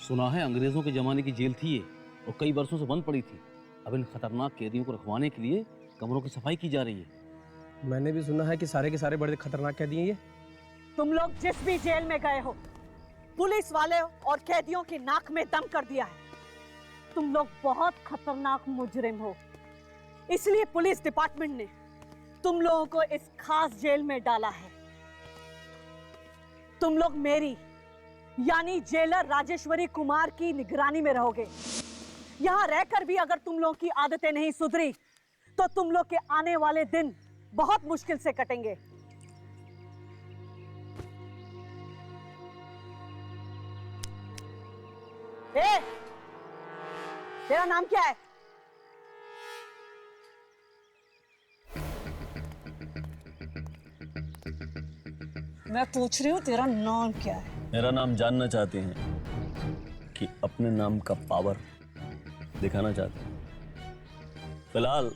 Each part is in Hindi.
सुना है अंग्रेजों के जमाने की जेल थी ये और कई वर्षों से बंद पड़ी थी। अब इन खतरनाक कैदियों को रखवाने के लिए कमरों की सफाई की जा रही है। मैंने भी सुना है कि सारे के सारे बड़े खतरनाक कैदी हैं ये। तुम लोग जिस भी जेल में गए हो, पुलिस वाले और कैदियों की नाक में दम कर दिया है। तुम लोग बहुत खतरनाक मुजरिम हो, इसलिए पुलिस डिपार्टमेंट ने तुम लोगों को इस खास जेल में डाला है। तुम लोग मेरी यानी जेलर राजेश्वरी कुमार की निगरानी में रहोगे। यहां रहकर भी अगर तुम लोगों की आदतें नहीं सुधरी तो तुम लोग के आने वाले दिन बहुत मुश्किल से कटेंगे। ए, तेरा नाम क्या है? मैं पूछ रही हूँ तेरा नाम क्या है? मेरा नाम जानना चाहती हैं कि अपने नाम का पावर दिखाना चाहते हैं? फिलहाल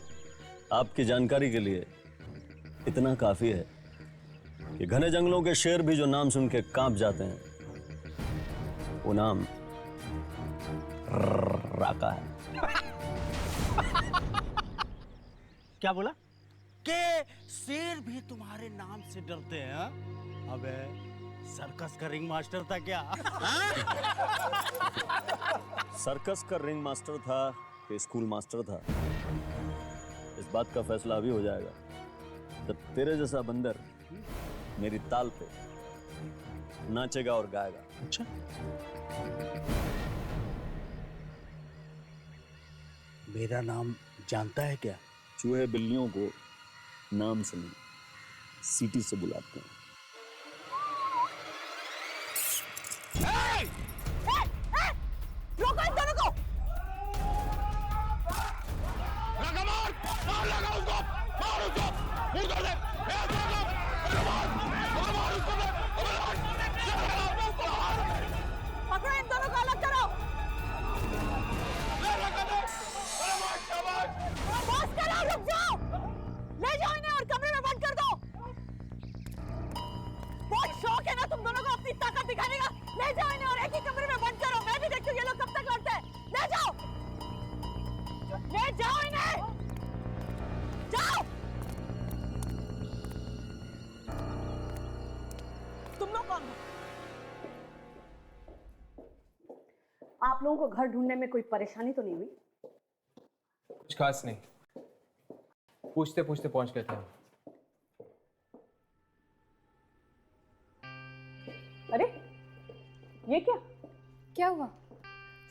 आपकी जानकारी के लिए इतना काफी है कि घने जंगलों के शेर भी जो नाम सुन के कांप जाते हैं, वो नाम राका है। क्या बोला? के शेर भी तुम्हारे नाम से डरते हैं? अबे सर्कस का रिंग मास्टर था क्या? सर्कस का रिंग मास्टर था कि स्कूल मास्टर था, इस बात का फैसला अभी हो जाएगा जब तेरे जैसा बंदर मेरी ताल पे नाचेगा और गाएगा। अच्छा, मेरा नाम जानता है क्या? चूहे बिल्लियों को नाम से नहीं, सीटी से बुलाते हैं। रोको इन दोनों को! पकड़ो इन दोनों को, अलग करो। बस करो, रुक जाओ। ले जाओ इन्हें और कमरे में बंद कर दो। बहुत शौक है ना तुम दोनों को अपनी ताकत दिखाने का। ले जाओ इन्हें और एक ही कमरे में बंद करो। मैं भी देखती हूँ ये लोग कब तक लड़ते हैं। ले जाओ, ले जाओ इन्हें, जाओ। तुम लोग कौन हो? आप लोगों को घर ढूंढने में कोई परेशानी तो नहीं हुई? कुछ खास नहीं, पूछते पूछते पहुंच गए थे। अरे ये क्या? क्या हुआ?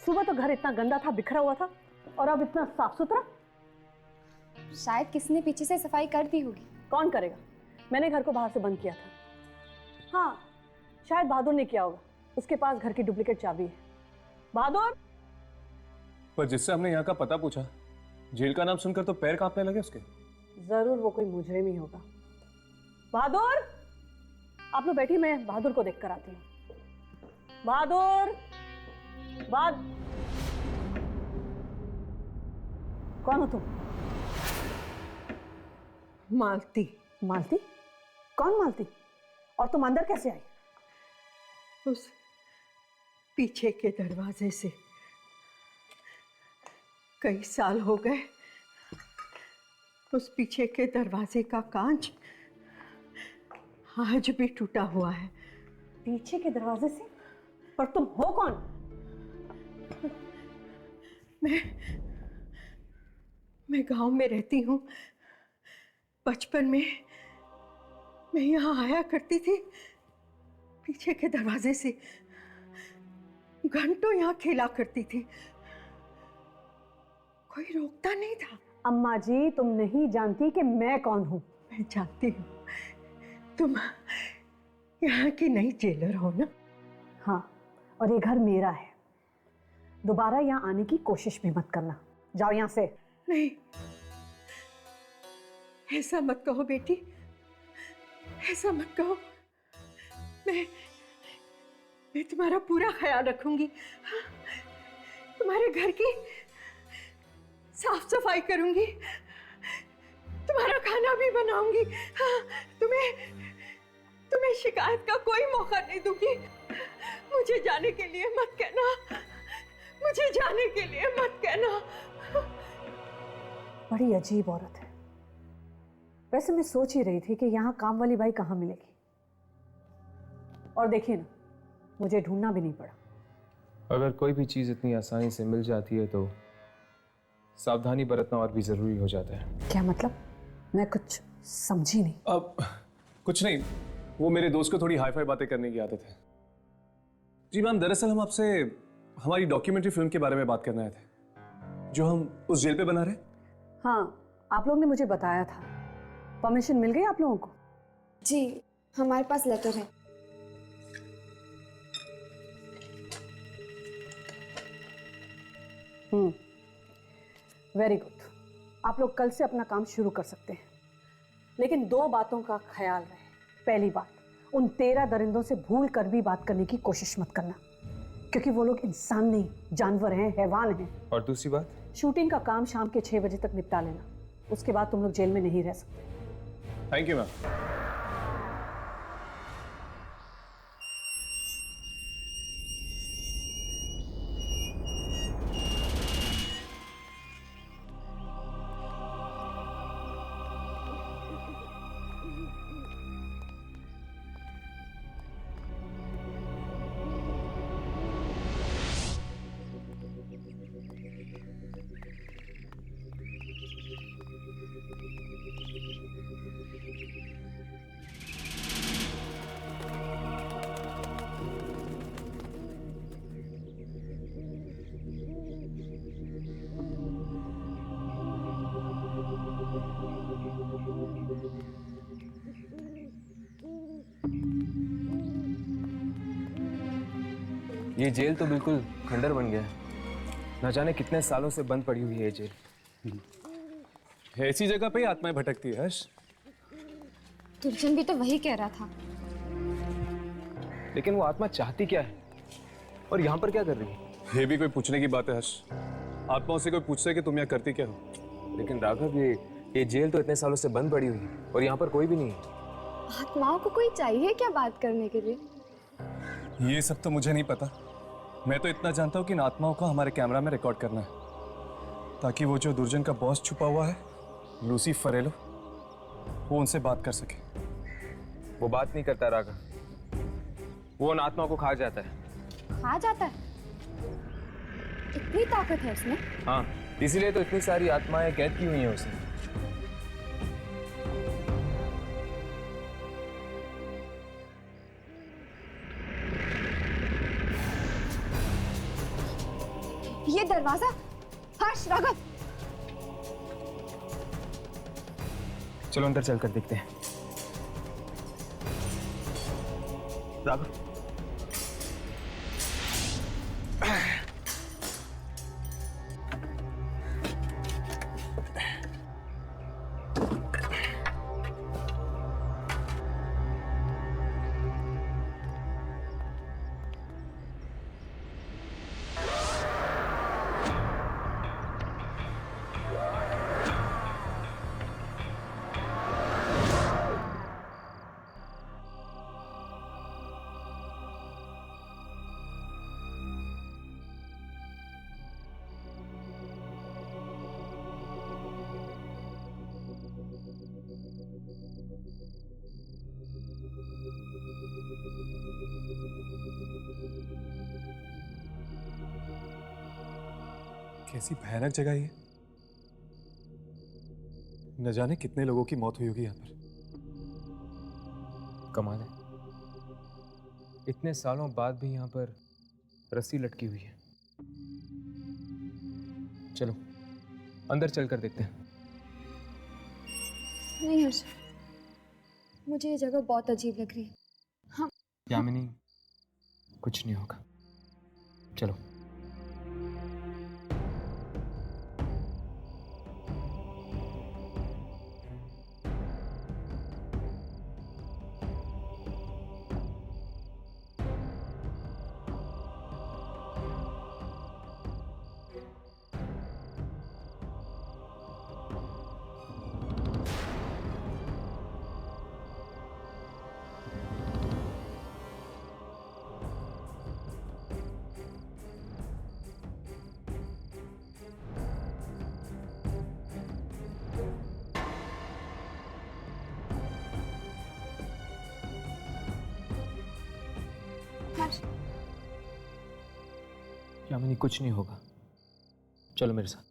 सुबह तो घर इतना गंदा था, बिखरा हुआ था, और अब इतना साफ सुथरा। शायद किसी ने पीछे से सफाई कर दी होगी। कौन करेगा? मैंने घर को बाहर से बंद किया था। हाँ, शायद बहादुर ने किया होगा, उसके पास घर की डुप्लीकेट चाबी है। बहादुर! पर जिससे हमने यहाँ का पता पूछा, जेल का नाम सुनकर तो पैर कांपने लगे उसके। जरूर वो कोई मुजरिम ही होगा। बहादुर, आप लोग बैठिए, मैं बहादुर को देख कर आती हूँ। बहादुर! कौन हो तुम? मालती। मालती? कौन मालती? और तुम अंदर कैसे आई? उस पीछे के दरवाजे से। कई साल हो गए, उस पीछे के दरवाजे का कांच आज भी टूटा हुआ है। पीछे के दरवाजे से? पर तुम हो कौन? मैं गांव में रहती हूँ। बचपन में मैं यहाँ आया करती थी पीछे के दरवाजे से, घंटों यहाँ खेला करती थी, कोई रोकता नहीं था। अम्मा जी, तुम नहीं जानती कि मैं कौन हूँ। मैं जानती हूँ, तुम यहाँ की नई जेलर हो ना? हाँ, और ये घर मेरा है। दोबारा यहाँ आने की कोशिश भी मत करना। जाओ यहाँ से। नहीं, ऐसा मत कहो बेटी, ऐसा मत कहो। मैं तुम्हारा पूरा ख्याल रखूंगी। हाँ, तुम्हारे घर की साफ सफाई करूंगी, तुम्हारा खाना भी बनाऊंगी। हाँ, तुम्हें शिकायत का कोई मौका नहीं दूंगी। मुझे जाने के लिए मत कहना। मुझे जाने के लिए मत कहना। बड़ी अजीब औरत है। वैसे मैं सोच ही रही थी कि यहाँ काम वाली बाई कहाँ मिलेगी, और देखिए ना, मुझे ढूंढना भी नहीं पड़ा। अगर कोई भी चीज इतनी आसानी से मिल जाती है तो सावधानी बरतना और भी जरूरी हो जाता है। क्या मतलब? मैं कुछ समझी नहीं। अब कुछ नहीं, वो मेरे दोस्त को थोड़ी हाई फाई बातें करने की आदत है। जी मैम, दरअसल हम आपसे हमारी डॉक्यूमेंट्री फिल्म के बारे में बात करने आए थे जो हम उस जेल पे बना रहे। हाँ, आप लोग ने मुझे बताया था। परमिशन मिल गई आप लोगों को? जी, हमारे पास लेटर है। Very good. आप लोग कल से अपना काम शुरू कर सकते हैं, लेकिन 2 बातों का ख्याल रहे। पहली बात, उन 13 दरिंदों से भूल कर भी बात करने की कोशिश मत करना, क्योंकि वो लोग इंसान नहीं, जानवर हैं, हैवान हैं। और दूसरी बात, शूटिंग का काम शाम के 6 बजे तक निपटा लेना। उसके बाद तुम लोग जेल में नहीं रह सकते। Thank you ma'am. ये जेल तो बिल्कुल खंडर बन गया है। न जाने कितने सालों से बंद पड़ी हुई है ये जेल। ऐसी जगह पे ही आत्माएं भटकती है हर्ष। दुर्जन भी तो वही कह रहा था। लेकिन वो आत्मा चाहती क्या है और यहाँ पर क्या कर रही है? ये भी कोई पूछने की बात है हर्ष? आत्माओं से कोई पूछता है कि तुम यहाँ करती क्या हो? लेकिन राघव, ये जेल तो इतने सालों से बंद पड़ी हुई है और यहाँ पर कोई भी नहीं है। आत्माओं को कोई चाहिए क्या बात करने के लिए? ये सब तो मुझे नहीं पता। मैं तो इतना जानता हूँ कि इन आत्माओं को हमारे कैमरा में रिकॉर्ड करना है, ताकि वो जो दुर्जन का बॉस छुपा हुआ है, लूसी फरेलो, वो उनसे बात कर सके। वो बात नहीं करता राघव, वो उन आत्माओं को खा जाता है। खा जाता है? इतनी ताकत है उसमें? हाँ, इसीलिए तो इतनी सारी आत्माएं कैद की हुई हैं उसने। ये दरवाजा! हर्ष, राघव, चलो अंदर चलकर देखते हैं। राघव, कैसी भयानक जगह ये। न जाने कितने लोगों की मौत हुई होगी यहाँ पर। कमाल है, इतने सालों बाद भी यहाँ पर रस्सी लटकी हुई है। चलो अंदर चलकर देखते हैं। नहीं हर्ष, मुझे ये जगह बहुत अजीब लग रही है। हाँ, यामिनी, कुछ नहीं होगा, चलो। यामिनी, कुछ नहीं होगा, चलो मेरे साथ।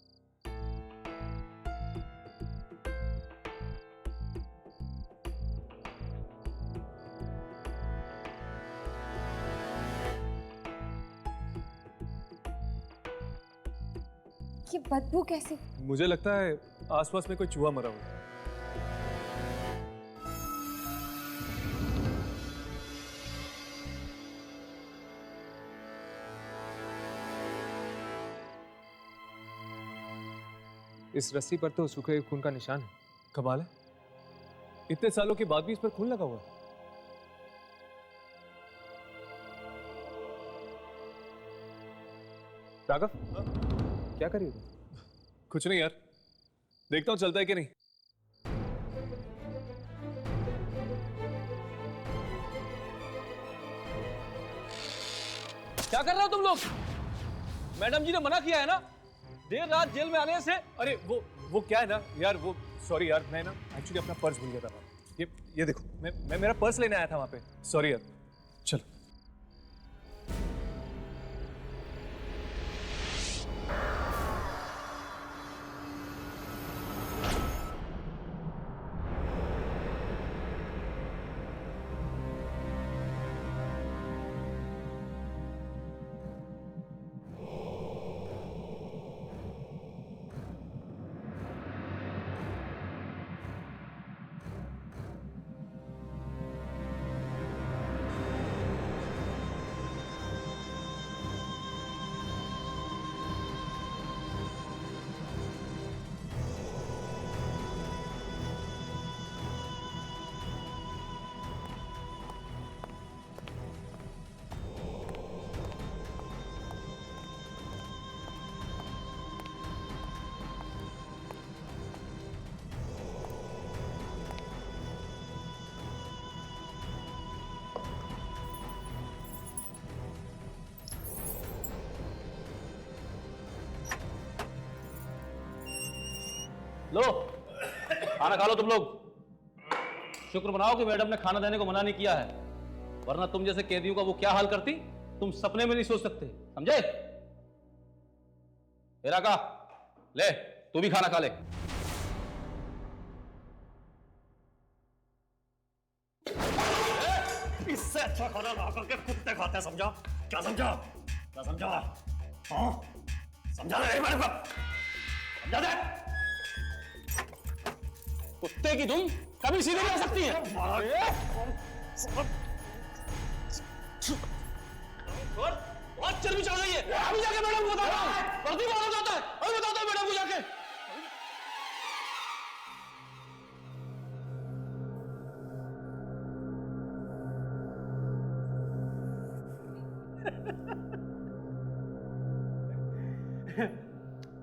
ये बदबू कैसी? मुझे लगता है आसपास में कोई चूहा मरा हुआ है। इस रस्सी पर तो सूखे हुए खून का निशान है। कमाल है, इतने सालों के बाद भी इस पर खून लगा हुआ है। राघव, क्या कर रही हो? कुछ नहीं यार, देखता हूँ चलता है कि नहीं। क्या कर रहे हो तुम लोग? मैडम जी ने मना किया है ना देर रात जेल में आने से। अरे वो क्या है ना यार, वो सॉरी यार, मैं ना एक्चुअली अपना पर्स भूल गया था वहाँ। ये देखो, मैं मेरा पर्स लेने आया था वहाँ पे। सॉरी यार, चलो। लो खाना खा लो तुम लोग। शुक्र मनाओ कि मैडम ने खाना देने को मना नहीं किया है, वरना तुम जैसे कैदियों का वो क्या हाल करती तुम सपने में नहीं सोच सकते, समझे? हेरा का ले, तू भी खाना खा ले। इससे अच्छा खाना ला करके कुत्ते खाते हैं, समझा? क्या समझा? क्या समझा? हाँ, समझा नहीं मेरे को? समझा दे? कुत्ते की तुम कभी सीधे नहीं आ सकती है। बहुत चर्बी चढ़ गई है। अभी जाके मैडम को बताता हूँ, वर्दी में आना चाहता है, अभी बताता हूँ मैडम को जाके।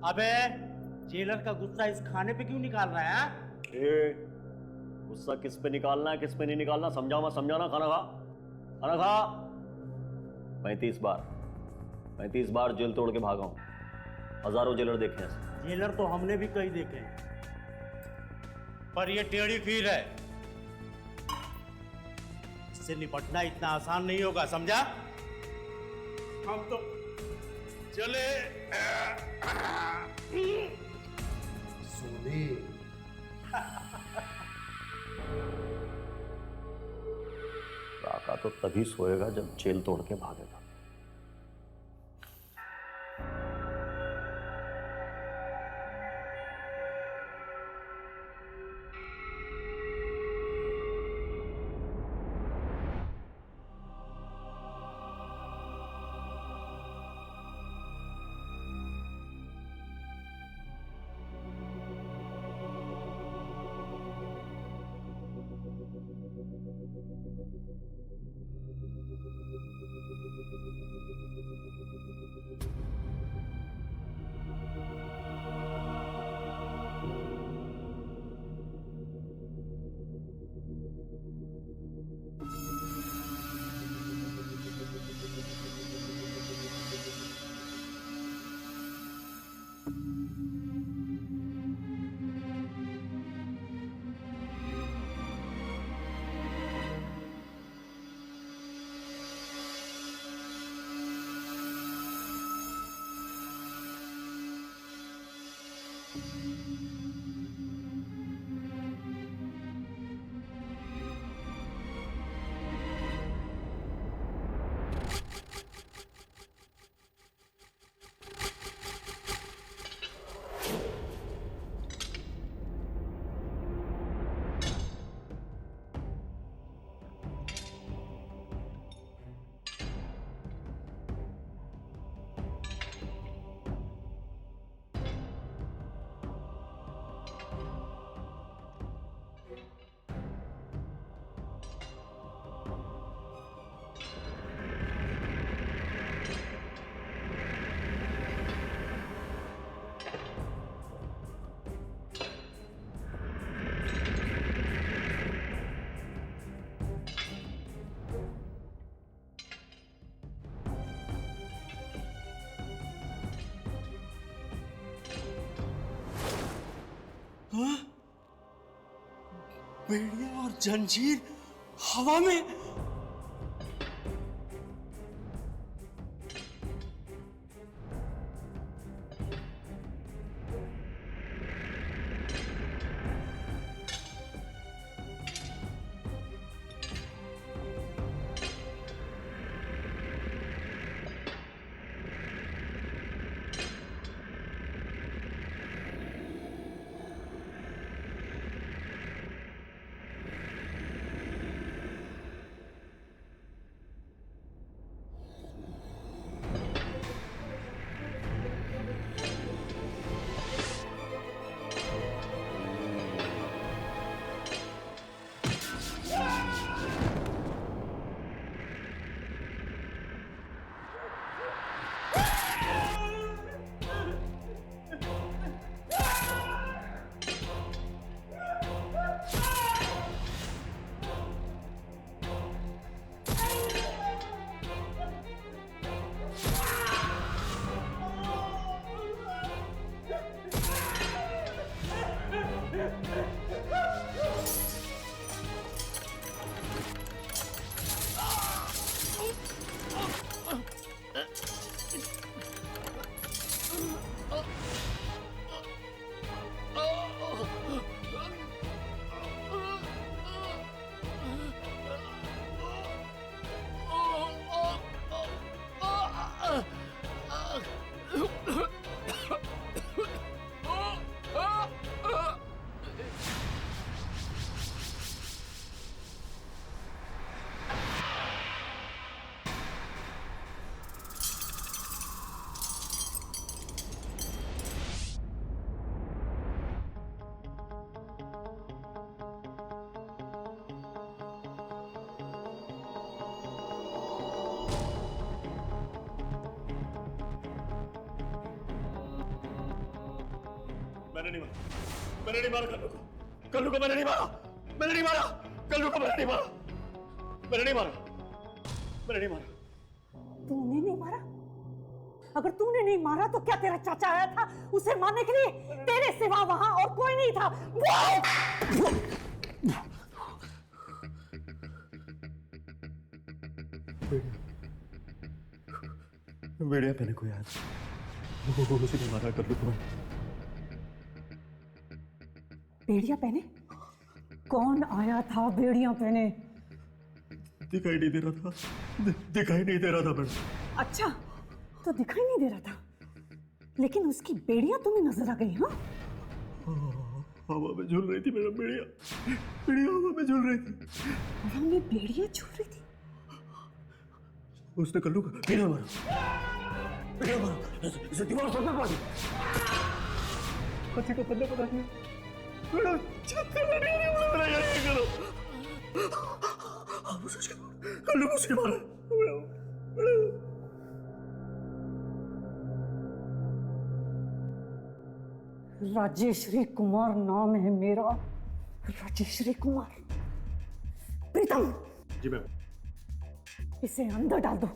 अबे जेलर का गुस्सा इस खाने पे क्यों निकाल रहा है? गुस्सा किस पे निकालना है, किस पे नहीं निकालना, समझावा समझाना। खाना खा, खाना खा। 35 बार जेल तोड़ के भागा हूं, हजारों जेलर देखे हैं। जेलर तो हमने भी कई देखे हैं, पर ये टेढ़ी खीर है, इससे निपटना इतना आसान नहीं होगा, समझा? हम तो चले सोने। काका तो तभी सोएगा जब जेल तोड़ के भागेगा। बेड़िया और जंजीर हवा में। मैंने नहीं मारा कल्लू को मैंने नहीं मारा कल्लू को मैंने नहीं मारा मैंने नहीं मारा। तूने नहीं मारा? अगर तूने नहीं मारा तो क्या तेरा चाचा आया था उसे मारने के लिए? तेरे सिवा वहां और कोई नहीं था। बेड़िया पहने को याद उसे नहीं मारा कल्लू को। बेड़िया पहने? कौन आया था बेड़िया पहने? दिखाई नहीं दे रहा था मैडम। अच्छा, तो दिखाई नहीं दे रहा था, लेकिन उसकी बेड़िया तुम्हें नजर आ गई? हाँ, हवा में झूल रही थी मैडम। बेड़िया हवा में झूल रही थी। हवा में बेड़िया झूल रही थी? उसने कल्लू को बेड़िया मारा इसे दीवार से मार दी। को पल्ले पता नहीं मैडम। कल्लू को मारा। राजेश्वरी कुमार नाम है मेरा, राजेश्वरी कुमार। प्रीतम, जी मैम। इसे अंदर डाल दो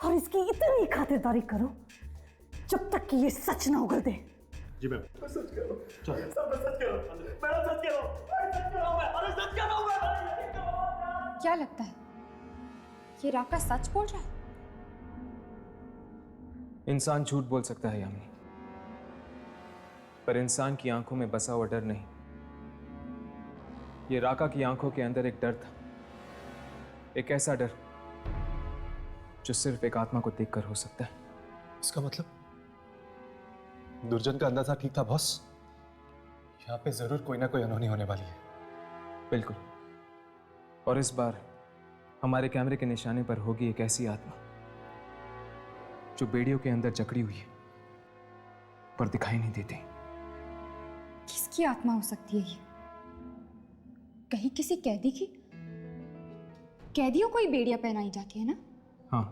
और इसकी इतनी खातिरदारी करो जब तक कि ये सच ना उगल दे। जी मैम। सच कह रहा हूं। सच कह रहा हूं। मैडम सच कह रहा हूं। अरे सच कह रहा हूं। क्या लगता है ये राका सच बोल रहा है? इंसान झूठ बोल सकता है यामिनी, पर इंसान की आंखों में बसा हुआ डर नहीं। ये राका की आंखों के अंदर एक डर था, एक ऐसा डर जो सिर्फ एक आत्मा को देखकर हो सकता है। इसका मतलब दुर्जन का अंदाजा ठीक था बॉस। यहाँ पे जरूर कोई ना कोई अनहोनी होने वाली है। बिल्कुल, और इस बार हमारे कैमरे के निशाने पर होगी एक ऐसी आत्मा जो बेड़ियों के अंदर जकड़ी हुई है पर दिखाई नहीं देती। किसकी आत्मा हो सकती है ये? कहीं किसी कैदी की? कैदियों को ही बेड़ियां पहनाई जाती है ना? हाँ,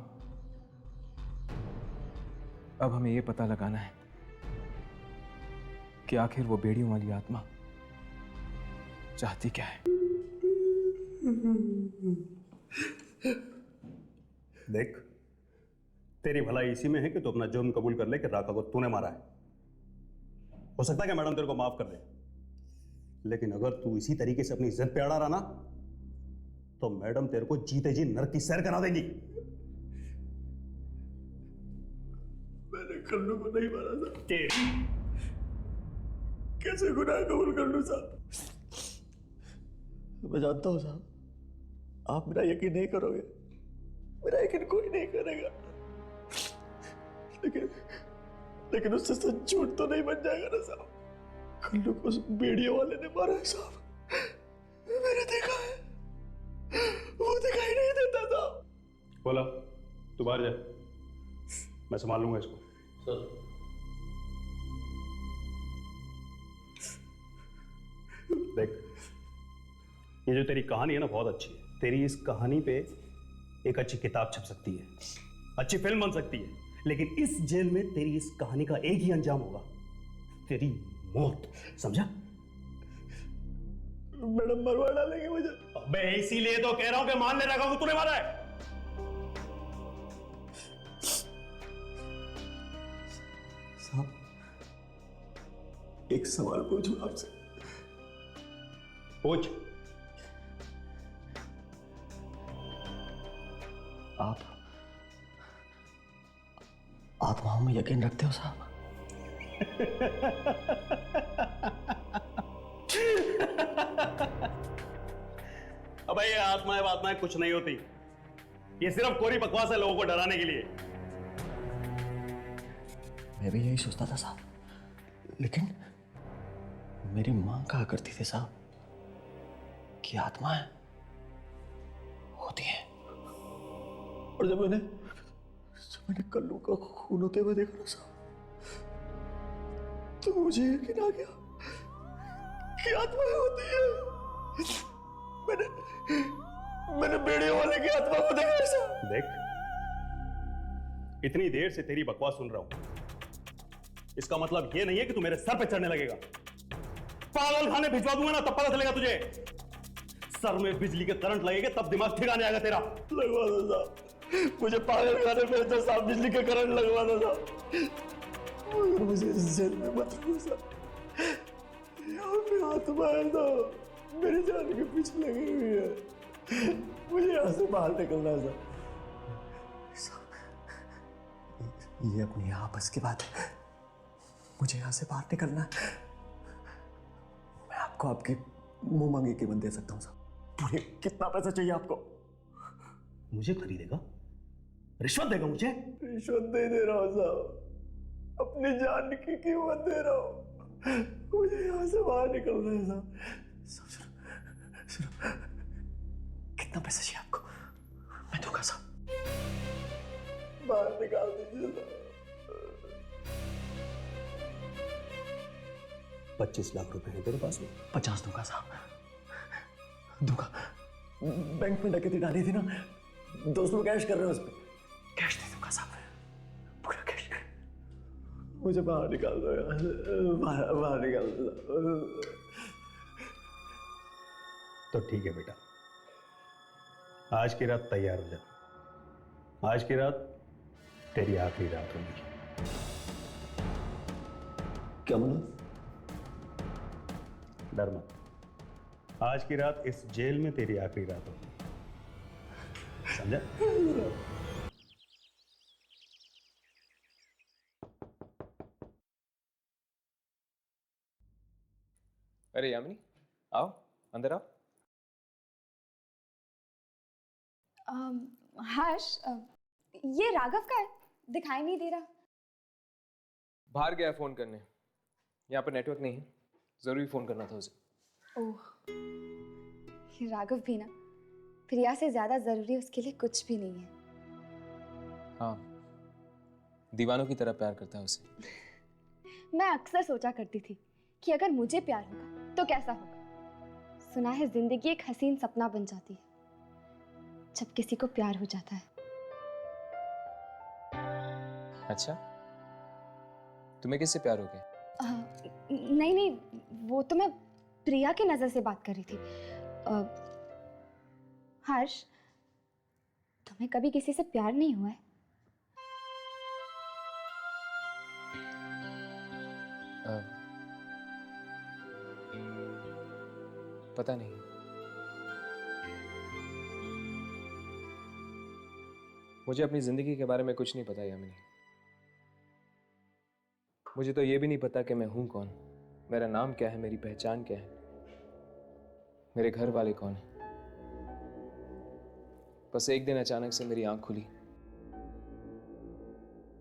अब हमें यह पता लगाना है कि आखिर वो बेड़ियों वाली आत्मा चाहती क्या है। देख, तेरी भलाई इसी में है कि तू अपना जुर्म कबूल कर ले कि राका को तूने मारा है। हो सकता है कि मैडम तेरे को माफ कर दे, लेकिन अगर तू इसी तरीके से अपनी इज्जत पे अड़ा रहा ना, तो मैडम तेरे को जीते जी नरक की सैर करा देंगी। मैंने कल्लू को नहीं मारा था। तेरी कैसे गुनाह कबूल कर लूं साहब? मैं जानता हूँ साहब, आप मेरा यकीन नहीं करोगे, मेरा यकीन कोई नहीं करेगा, लेकिन उससे सच झूठ तो नहीं बन जाएगा ना साहब। कल्लू को उस बेड़ियों वाले ने मारा है साहब, मैंने देखा है, वो दिखाई नहीं देता साहब। बोला तू बाहर जा, मैं संभाल लूंगा इसको। सर देख, ये जो तेरी कहानी है ना बहुत अच्छी है। तेरी इस कहानी पे एक अच्छी किताब छप सकती है, अच्छी फिल्म बन सकती है, लेकिन इस जेल में तेरी इस कहानी का एक ही अंजाम होगा, तेरी मौत। समझा? मैडम मरवा डालेंगे मुझे। अबे इसीलिए तो कह रहा हूं कि मान ले रखा तूने मारा है। साहब, एक सवाल पूछूं आपसे? पूछ। आप आत्माओं में यकीन रखते हो साहब? अबे ये आत्माएं कुछ नहीं होती, ये सिर्फ कोरी बकवास है लोगों को डराने के लिए। मैं भी यही सोचता था साहब, लेकिन मेरी मां कहा करती थी साहब कि आत्माएं होती हैं। और जब मैंने कल्लू का खून होते हुए देखा ना साहब, तो मुझे यकीन आ गया कि आत्माएं होती है। मैंने बेड़ियों वाले की आत्मा को देखा साहब। देख, इतनी देर से तेरी बकवास सुन रहा हूं, इसका मतलब ये नहीं है कि तू मेरे सर पे चढ़ने लगेगा। पागल खाने भिजवा दूंगा ना, तब पता चलेगा तुझे। सर में बिजली के करंट लगेगा तब दिमाग ठिकाने आएगा तेरा। लगवा दो साहब, मुझे पागल खाने में तो साहब बिजली का करंट लगवा दो साहब, मगर मुझे इस जेल में मत रखो साहब। यहाँ पे आत्मा है तो मेरी जान के पीछे लगी हुई है, मुझे यहाँ से बाहर निकलना है साहब। ये अपनी आपस की बात है, मुझे यहाँ से बाहर निकलना है। मैं आपको आपकी मुंह मांगी कीमत दे सकता हूँ साहब। मुझे कितना पैसा चाहिए आपको? मुझे खरीदेगा? रिश्वत देगा मुझे? रिश्वत नहीं दे रहा हूँ साहब, अपनी जान की कीमत दे रहा हूँ। मुझे यहाँ से बाहर निकलना है साहब। सुनो, कितना पैसा चाहिए आपको? मैं दूंगा साहब, बाहर निकाल दीजिए साहब। 25 लाख रुपए हैं तेरे पास में? 50 दूंगा साहब, दूंगा। बैंक में डकैती डाली थी ना, 200 कैश कर रहे हो उस पर, कैश दे दूंगा साहब, पूरा कैश। मुझे बाहर निकाल दो यार, बाहर निकाल दो। तो ठीक है बेटा, आज की रात तैयार हो जा। आज की रात तेरी आखिरी रात होगी। क्या मतलब? डर मत, आज की रात इस जेल में तेरी आखिरी रात होगी, समझा? अरे यामिनी, आओ अंदर आओ। हर्ष, ये राघव का है, दिखाई नहीं दे रहा। बाहर गया फोन करने, यहाँ पर नेटवर्क नहीं है, जरूरी फोन करना था उसे। ओह, ये राघव भी ना प्रिया से ज्यादा जरूरी उसके लिए कुछ भी नहीं है। हाँ, दीवानों की तरह प्यार करता है उसे। मैं अक्सर सोचा करती थी कि अगर मुझे प्यार होगा तो कैसा होगा। सुना है जिंदगी एक हसीन सपना बन जाती है जब किसी को प्यार हो जाता है। अच्छा, तुम्हें किससे प्यार हो गया? नहीं नहीं, वो तो मैं प्रिया की नजर से बात कर रही थी। हर्ष, तुम्हें कभी किसी से प्यार नहीं हुआ है? पता नहीं। मुझे अपनी जिंदगी के बारे में कुछ नहीं पता यामिनी। मुझे तो ये भी नहीं पता कि मैं हूं कौन, मेरा नाम क्या है, मेरी पहचान क्या है, मेरे घर वाले कौन है। बस एक दिन अचानक से मेरी आंख खुली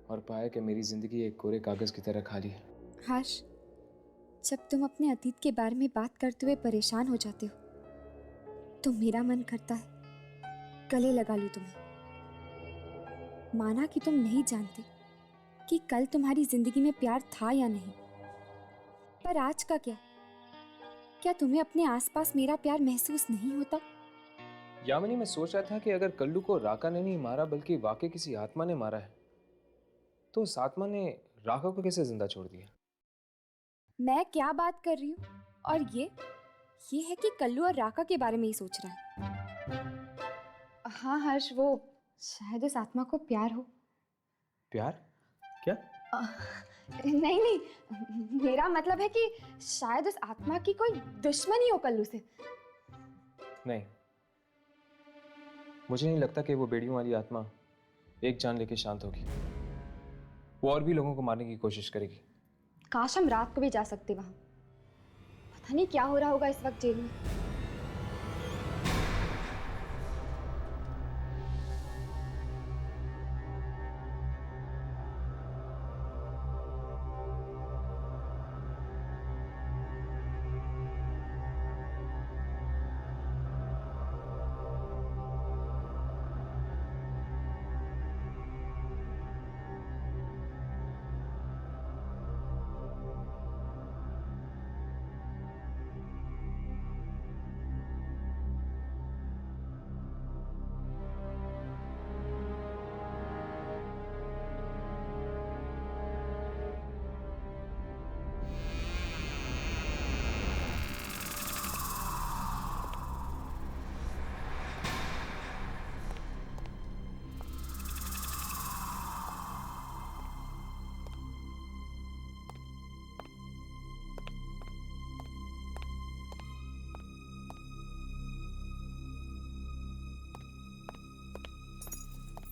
और पाया कि मेरी जिंदगी एक कोरे कागज की तरह खाली है। हर्ष, जब तुम अपने अतीत के बारे में बात करते हुए परेशान हो जाते हो तो मेरा मन करता है गले लगा लूं तुम्हें। माना कि तुम नहीं जानते कि कल तुम्हारी जिंदगी में प्यार था या नहीं, पर आज का क्या तुम्हें अपने आसपास मेरा प्यार महसूस नहीं होता? यामिनी, मैं सोच रहा था कि अगर कल्लू को राका ने नहीं मारा बल्कि वाकई किसी आत्मा ने मारा है, तो उस आत्मा ने राका को कैसे जिंदा छोड़ दिया? मैं क्या बात कर रही हूँ, और ये है कि कल्लू और राका के बारे में ही सोच रहा है। हाँ हर्ष, वो शायद उस आत्मा को प्यार हो। प्यार? क्या? नहीं, मेरा मतलब है कि शायद उस आत्मा की कोई दुश्मनी हो कल्लू से। नहीं, मुझे नहीं लगता कि वो बेड़ियों वाली आत्मा एक जान लेके शांत होगी। वो और भी लोगों को मारने की कोशिश करेगी। काश हम रात को भी जा सकते वहां। पता नहीं क्या हो रहा होगा इस वक्त जेल में।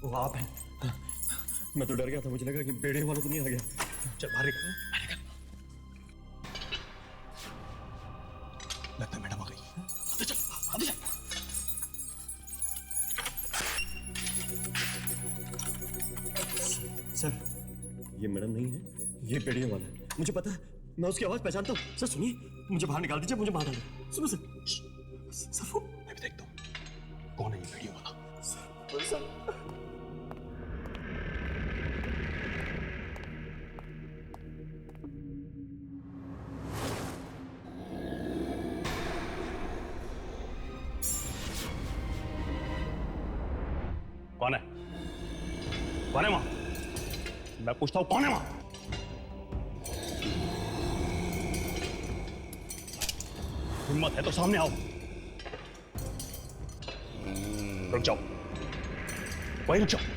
वो आप हैं? मैं तो डर गया था, मुझे लगा कि बेड़े वाला तो नहीं आ गया। चल बाहर निकल। लगता है मैडम आ गई। अबे चल, अबे चल। सर, ये मैडम नहीं है, ये बेड़िया वाला है। मुझे पता है, मैं उसकी आवाज पहचानता हूँ। सर सुनिए, मुझे बाहर निकाल दीजिए, मुझे बाहर डाल दीजिए। सुनो सर। सर वो मैं भी देखता हूँ कौन है ये बेड़िया वाला। सर कौन है? कौन है वहां? मैं पूछता हूं, कौन है वहां? हिम्मत है तो सामने आओ। रुक जाओ, वहीं रुक जाओ।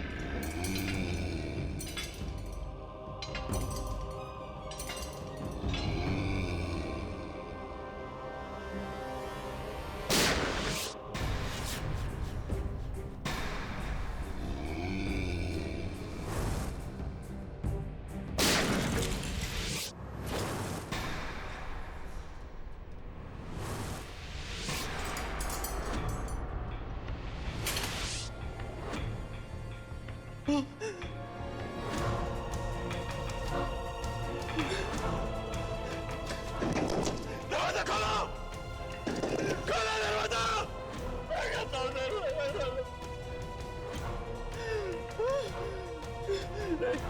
दरवाजा खोलो! खोलो दरवाजा! मैं कहता हूं दरवाजा खोलो! नहीं।